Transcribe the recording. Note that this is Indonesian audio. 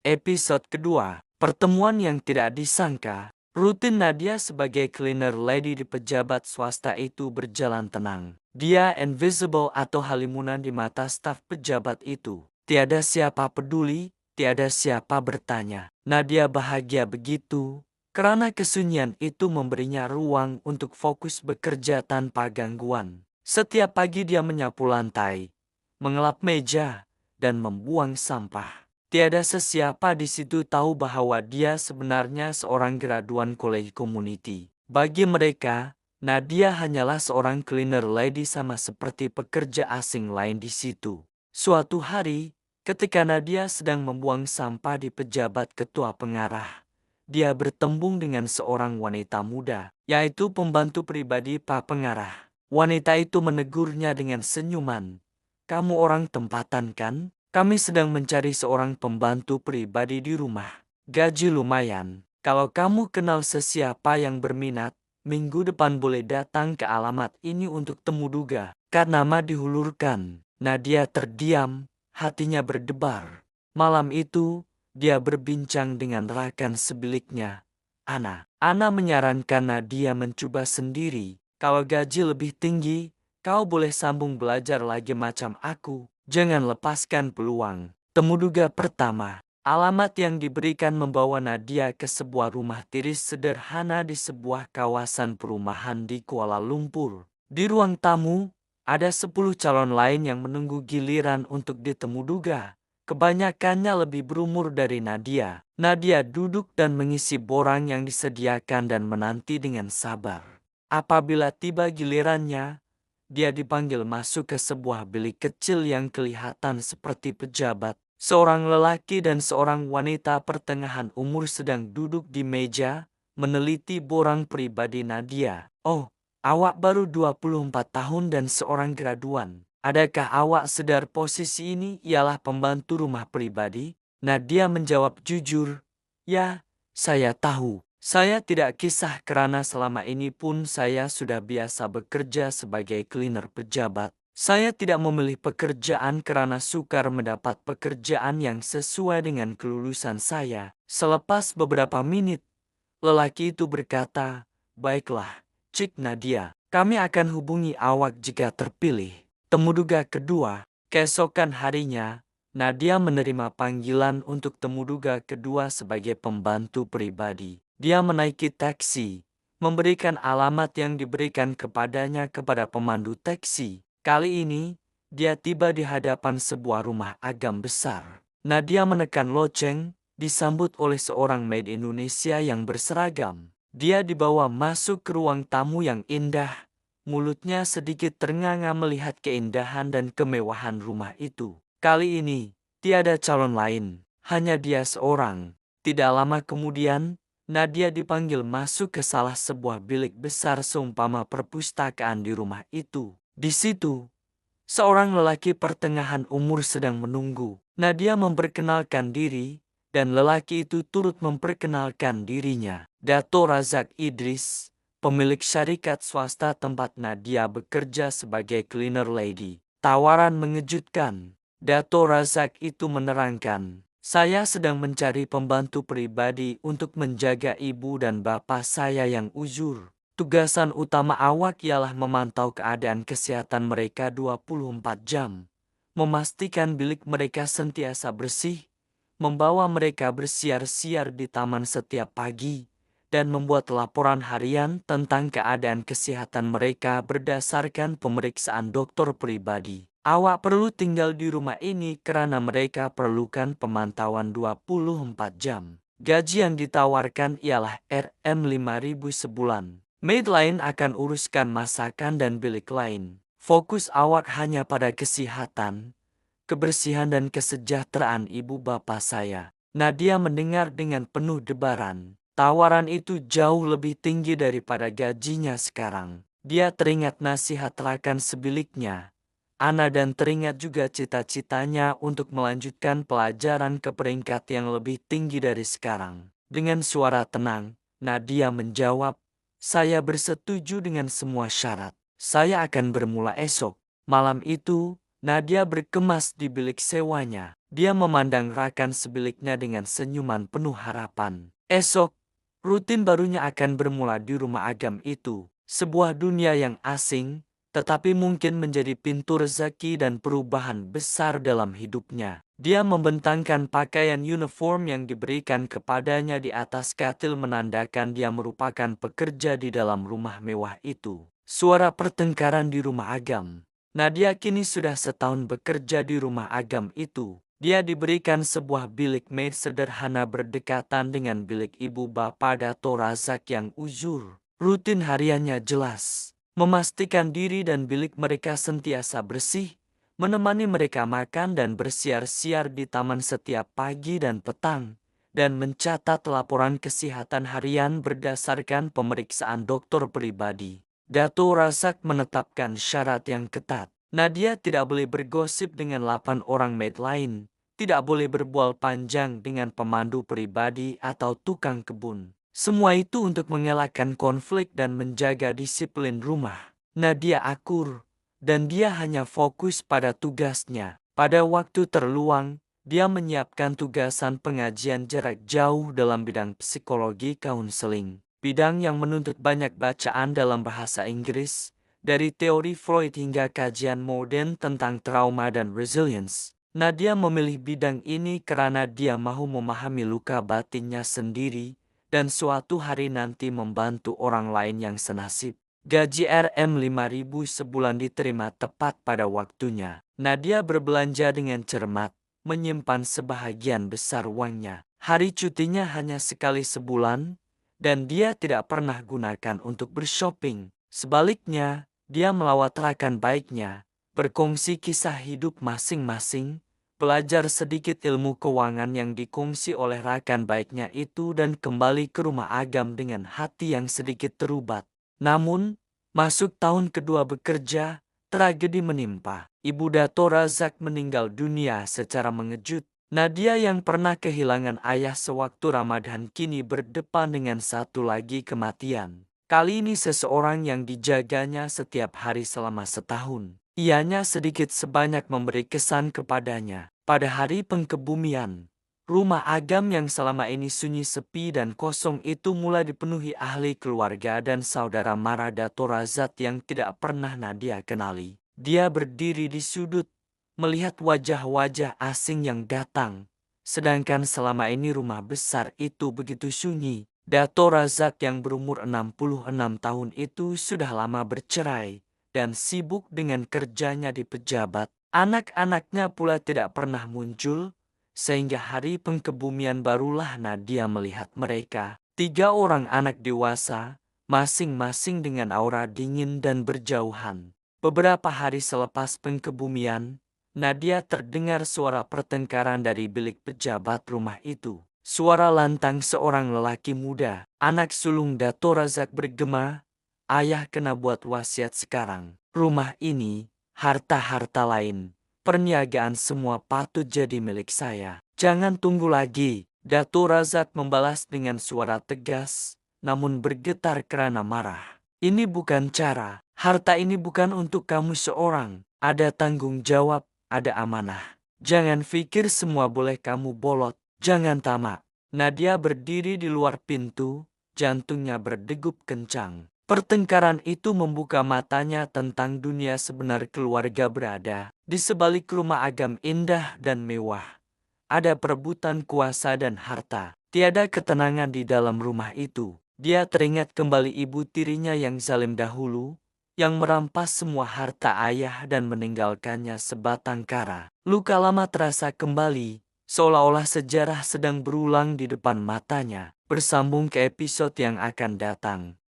Episode kedua, pertemuan yang tidak disangka. Rutin Nadia sebagai cleaner lady di pejabat swasta itu berjalan tenang. Dia invisible atau halimunan di mata staf pejabat itu. Tiada siapa peduli, tiada siapa bertanya. Nadia bahagia begitu, karena kesunyian itu memberinya ruang untuk fokus bekerja tanpa gangguan. Setiap pagi dia menyapu lantai, mengelap meja, dan membuang sampah. Tiada sesiapa di situ tahu bahwa dia sebenarnya seorang graduan college community. Bagi mereka, Nadia hanyalah seorang cleaner lady sama seperti pekerja asing lain di situ. Suatu hari, ketika Nadia sedang membuang sampah di pejabat ketua pengarah, dia bertembung dengan seorang wanita muda, yaitu pembantu pribadi Pak Pengarah. Wanita itu menegurnya dengan senyuman. "Kamu orang tempatan kan? Kami sedang mencari seorang pembantu pribadi di rumah. Gaji lumayan. Kalau kamu kenal sesiapa yang berminat, minggu depan boleh datang ke alamat ini untuk temu duga." Karena nama dihulurkan, Nadia terdiam, hatinya berdebar. Malam itu, dia berbincang dengan rakan sebiliknya, Ana. Ana menyarankan Nadia mencoba sendiri. Kalau gaji lebih tinggi, kau boleh sambung belajar lagi macam aku. Jangan lepaskan peluang. Temuduga pertama. Alamat yang diberikan membawa Nadia ke sebuah rumah tiris sederhana di sebuah kawasan perumahan di Kuala Lumpur. Di ruang tamu, ada 10 calon lain yang menunggu giliran untuk ditemuduga. Kebanyakannya lebih berumur dari Nadia. Nadia duduk dan mengisi borang yang disediakan dan menanti dengan sabar. Apabila tiba gilirannya, dia dipanggil masuk ke sebuah bilik kecil yang kelihatan seperti pejabat. Seorang lelaki dan seorang wanita pertengahan umur sedang duduk di meja, meneliti borang pribadi Nadia. "Oh, awak baru 24 tahun dan seorang graduan. Adakah awak sadar posisi ini ialah pembantu rumah pribadi?" Nadia menjawab jujur, "Ya, saya tahu. Saya tidak kisah karena selama ini pun saya sudah biasa bekerja sebagai cleaner pejabat. Saya tidak memilih pekerjaan karena sukar mendapat pekerjaan yang sesuai dengan kelulusan saya." Selepas beberapa menit, lelaki itu berkata, "Baiklah, Cik Nadia, kami akan hubungi awak jika terpilih." Temuduga kedua, keesokan harinya, Nadia menerima panggilan untuk temuduga kedua sebagai pembantu pribadi. Dia menaiki taksi, memberikan alamat yang diberikan kepadanya kepada pemandu taksi. Kali ini, dia tiba di hadapan sebuah rumah agam besar. Nadia menekan loceng, disambut oleh seorang maid Indonesia yang berseragam. Dia dibawa masuk ke ruang tamu yang indah. Mulutnya sedikit ternganga melihat keindahan dan kemewahan rumah itu. Kali ini, tiada calon lain, hanya dia seorang. Tidak lama kemudian, Nadia dipanggil masuk ke salah sebuah bilik besar seumpama perpustakaan di rumah itu. Di situ, seorang lelaki pertengahan umur sedang menunggu. Nadia memperkenalkan diri, dan lelaki itu turut memperkenalkan dirinya. Dato Razak Idris, pemilik syarikat swasta tempat Nadia bekerja sebagai cleaner lady. Tawaran mengejutkan. Dato Razak itu menerangkan, "Saya sedang mencari pembantu pribadi untuk menjaga ibu dan bapak saya yang uzur. Tugasan utama awak ialah memantau keadaan kesehatan mereka 24 jam, memastikan bilik mereka sentiasa bersih, membawa mereka bersiar-siar di taman setiap pagi, dan membuat laporan harian tentang keadaan kesehatan mereka berdasarkan pemeriksaan dokter pribadi. Awak perlu tinggal di rumah ini karena mereka perlukan pemantauan 24 jam. Gaji yang ditawarkan ialah Rp5.000 sebulan. Maid lain akan uruskan masakan dan bilik lain. Fokus awak hanya pada kesehatan, kebersihan dan kesejahteraan ibu bapak saya." Nadia mendengar dengan penuh debaran. Tawaran itu jauh lebih tinggi daripada gajinya sekarang. Dia teringat nasihat rakan sebiliknya, Ana, dan teringat juga cita-citanya untuk melanjutkan pelajaran ke peringkat yang lebih tinggi dari sekarang. Dengan suara tenang, Nadia menjawab, "Saya bersetuju dengan semua syarat. Saya akan bermula esok." Malam itu, Nadia berkemas di bilik sewanya. Dia memandang rakan sebiliknya dengan senyuman penuh harapan. Esok, rutin barunya akan bermula di rumah agam itu. Sebuah dunia yang asing, tetapi mungkin menjadi pintu rezeki dan perubahan besar dalam hidupnya. Dia membentangkan pakaian uniform yang diberikan kepadanya di atas katil menandakan dia merupakan pekerja di dalam rumah mewah itu. Suara pertengkaran di rumah agam. Nadia kini sudah setahun bekerja di rumah agam itu. Dia diberikan sebuah bilik maid sederhana berdekatan dengan bilik ibu bapa Dato Razak yang uzur. Rutin hariannya jelas. Memastikan diri dan bilik mereka sentiasa bersih. Menemani mereka makan dan bersiar-siar di taman setiap pagi dan petang. Dan mencatat laporan kesehatan harian berdasarkan pemeriksaan dokter pribadi. Dato Razak menetapkan syarat yang ketat. Nadia tidak boleh bergosip dengan 8 orang maid lain, tidak boleh berbual panjang dengan pemandu pribadi atau tukang kebun. Semua itu untuk mengelakkan konflik dan menjaga disiplin rumah. Nadia akur, dan dia hanya fokus pada tugasnya. Pada waktu terluang, dia menyiapkan tugasan pengajian jarak jauh dalam bidang psikologi kaunseling. Bidang yang menuntut banyak bacaan dalam bahasa Inggris, dari teori Freud hingga kajian modern tentang trauma dan resilience. Nadia memilih bidang ini karena dia mau memahami luka batinnya sendiri dan suatu hari nanti membantu orang lain yang senasib. Gaji Rm 5.000 sebulan diterima tepat pada waktunya. Nadia berbelanja dengan cermat, menyimpan sebahagian besar uangnya. Hari cutinya hanya sekali sebulan, dan dia tidak pernah gunakan untuk bershopping. Sebaliknya, dia melawat rekan baiknya, berkongsi kisah hidup masing-masing, belajar sedikit ilmu keuangan yang dikongsi oleh rekan baiknya itu dan kembali ke rumah agam dengan hati yang sedikit terubat. Namun, masuk tahun kedua bekerja, tragedi menimpa. Ibu Dato Razak meninggal dunia secara mengejut. Nadia yang pernah kehilangan ayah sewaktu Ramadan kini berdepan dengan satu lagi kematian. Kali ini seseorang yang dijaganya setiap hari selama setahun. Ianya sedikit sebanyak memberi kesan kepadanya. Pada hari pengkebumian, rumah agam yang selama ini sunyi sepi dan kosong itu mulai dipenuhi ahli keluarga dan saudara mara Dato Razak yang tidak pernah Nadia kenali. Dia berdiri di sudut, melihat wajah-wajah asing yang datang. Sedangkan selama ini rumah besar itu begitu sunyi. Dato Razak yang berumur 66 tahun itu sudah lama bercerai dan sibuk dengan kerjanya di pejabat. Anak-anaknya pula tidak pernah muncul, sehingga hari pengkebumian barulah Nadia melihat mereka. 3 orang anak dewasa, masing-masing dengan aura dingin dan berjauhan. Beberapa hari selepas pengkebumian, Nadia terdengar suara pertengkaran dari bilik pejabat rumah itu. Suara lantang seorang lelaki muda, anak sulung Dato Razak bergema, "Ayah kena buat wasiat sekarang. Rumah ini, harta-harta lain, perniagaan semua patut jadi milik saya. Jangan tunggu lagi." Dato Razak membalas dengan suara tegas, namun bergetar karena marah. "Ini bukan cara. Harta ini bukan untuk kamu seorang. Ada tanggung jawab, ada amanah. Jangan pikir semua boleh kamu bolot. Jangan tamak." Nadia berdiri di luar pintu, jantungnya berdegup kencang. Pertengkaran itu membuka matanya tentang dunia sebenar keluarga berada. Di sebalik rumah agam indah dan mewah, ada perebutan kuasa dan harta. Tiada ketenangan di dalam rumah itu. Dia teringat kembali ibu tirinya yang zalim dahulu, yang merampas semua harta ayah dan meninggalkannya sebatang kara. Luka lama terasa kembali, seolah-olah sejarah sedang berulang di depan matanya. Bersambung ke episode yang akan datang.